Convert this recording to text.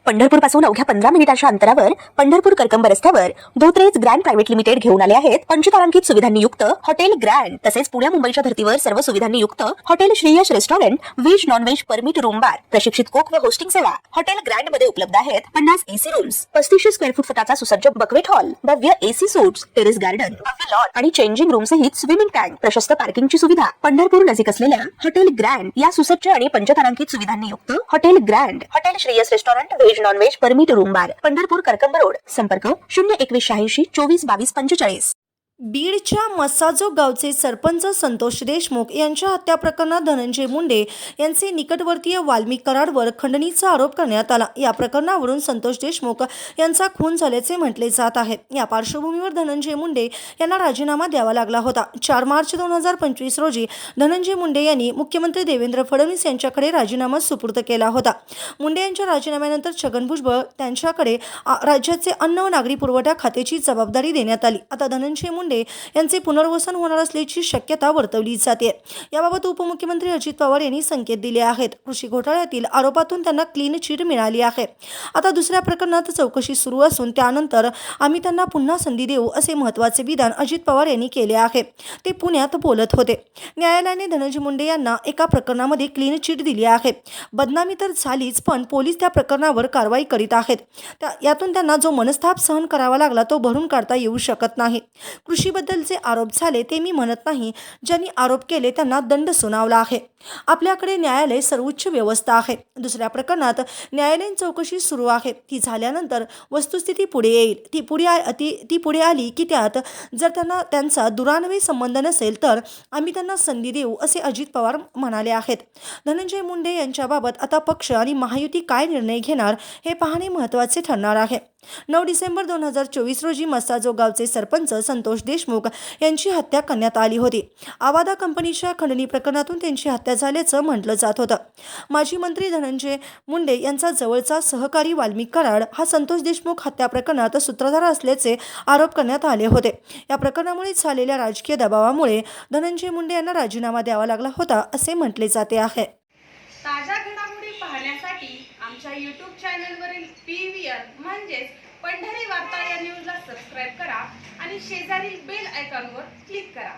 पंढरपूर पासून अवघ्या 15 मिनिटांच्या अंतरावर पंढरपूर करकंब रस्त्यावर धोत्रेज ग्रँड प्रायव्हेट लिमिटेड घेऊन आले आहेत पंचतारांकित सुविधांनी युक्त हॉटेल ग्रँड। तसेच पुण्या मुंबईच्या धर्तीवर सर्व सुविधांनी युक्त hotel Shreyas restaurant, veg non veg permit room बार, प्रशिक्षित कोक व होस्टिंग सेवा हॉटेल ग्रँड मध्ये उपलब्ध आहेत। 50 एसी रूम्स, 3500 स्क्वेअर फूट फुटाचा सुसज्ज बकवेट हॉल, भव्य एसी सूट्स, टेरेस गार्डन, भव्य लॉन आणि चेंजिंग रूम सहित स्विमिंग टँक, प्रशस्त पार्किंगची सुविधा। पंढरपूर नजीक असलेल्या हॉटेल ग्रँड या सुसज्ज आणि पंचतारांकित सुविधांनी युक्त hotel grand, hotel Shreyas restaurant, veg non veg permit room बार, पंढरपूर करकंब रोड। संपर्क 02186 24 22 45। बीडच्या मसाजो गावचे सरपंच संतोष देशमुख यांच्या हत्या प्रकरणात धनंजय मुंडे यांचे निकटवर्तीय वाल्मिक कराडवर खंडणीचा आरोप करण्यात आला। या प्रकरणावरून संतोष देशमुख यांचा खून झाल्याचे म्हटले जात आहे। या पार्श्वभूमीवर धनंजय मुंडे यांना राजीनामा द्यावा लागला होता। 4 मार्च 2025 रोजी धनंजय मुंडे यांनी मुख्यमंत्री देवेंद्र फडणवीस यांच्याकडे राजीनामा सुपूर्द केला होता। मुंडे यांच्या राजीनाम्यानंतर छगन भुजबळ त्यांच्याकडे राज्याचे अन्न व नागरी पुरवठा खात्याची जबाबदारी देण्यात आली। आता धनंजय मुंडे यांचे पुनर्वसन होणार असल्याची शक्यता वर्तवली जाते। याबाबत उपमुख्यमंत्री अजित पवार यांनी संकेत दिले आहेत। कृषी घोटाळ्यातील आरोपातून त्यांना क्लीन चिट मिळाली आहे। आता दुसऱ्या प्रकरणात चौकशी सुरू असून त्यानंतर आम्ही त्यांना पुन्हा संधी देऊ असे महत्त्वाचे विधान अजित पवार यांनी केले आहे। ते पुण्यात बोलत होते। न्यायालयाने धनंजय मुंडे यांना एका प्रकरणामध्ये क्लीन चिट दिली आहे। बदनामी तर झालीच, पण पोलीस त्या प्रकरणावर कारवाई करीत आहेत। यातून त्यांना जो मनस्ताप सहन करावा लागला तो भरून काढता येऊ शकत नाही। कृषीबद्दल जे आरोप झाले ते मी म्हणत नाही, ज्यांनी आरोप केले त्यांना दंड सुनावला आहे। आपल्याकडे न्यायालय सर्वोच्च व्यवस्था आहे। दुसऱ्या प्रकरणात न्यायालयीन चौकशी सुरू आहे। ती झाल्यानंतर वस्तुस्थिती पुढे येईल। ती पुढे आली की त्यात जर त्यांचा दुरान्वयी संबंध नसेल तर आम्ही त्यांना संधी देऊ असे अजित पवार म्हणाले आहेत। धनंजय मुंडे यांच्याबाबत आता पक्ष आणि महायुती काय निर्णय घेणार हे पाहणे महत्त्वाचे ठरणार आहे। 9 डिसेंबर 2024 रोजी मसाजो गावचे सरपंच संतोष देशमुख यांची हत्या करण्यात आली होती। आवादा कंपनीच्या खंडणी प्रकरणातून त्यांची हत्या झाल्याचं म्हटलं जात होतं। माजी मंत्री धनंजय मुंडे यांचा जवळचा सहकारी वाल्मिक कराड हा संतोष देशमुख हत्या प्रकरणात सूत्रधार असल्याचे आरोप करण्यात आले होते। या प्रकरणामुळे झालेल्या राजकीय दबावामुळे धनंजय मुंडे यांना राजीनामा द्यावा लागला होता असे म्हटले जाते आहे। ताज्या घडामोडी पाहण्यासाठी आमच्या YouTube चॅनलवरील PVR म्हणजेच पंढरी वार्ता या न्यूजला सबस्क्राईब करा आणि शेजारील बेल आयकॉनवर क्लिक करा।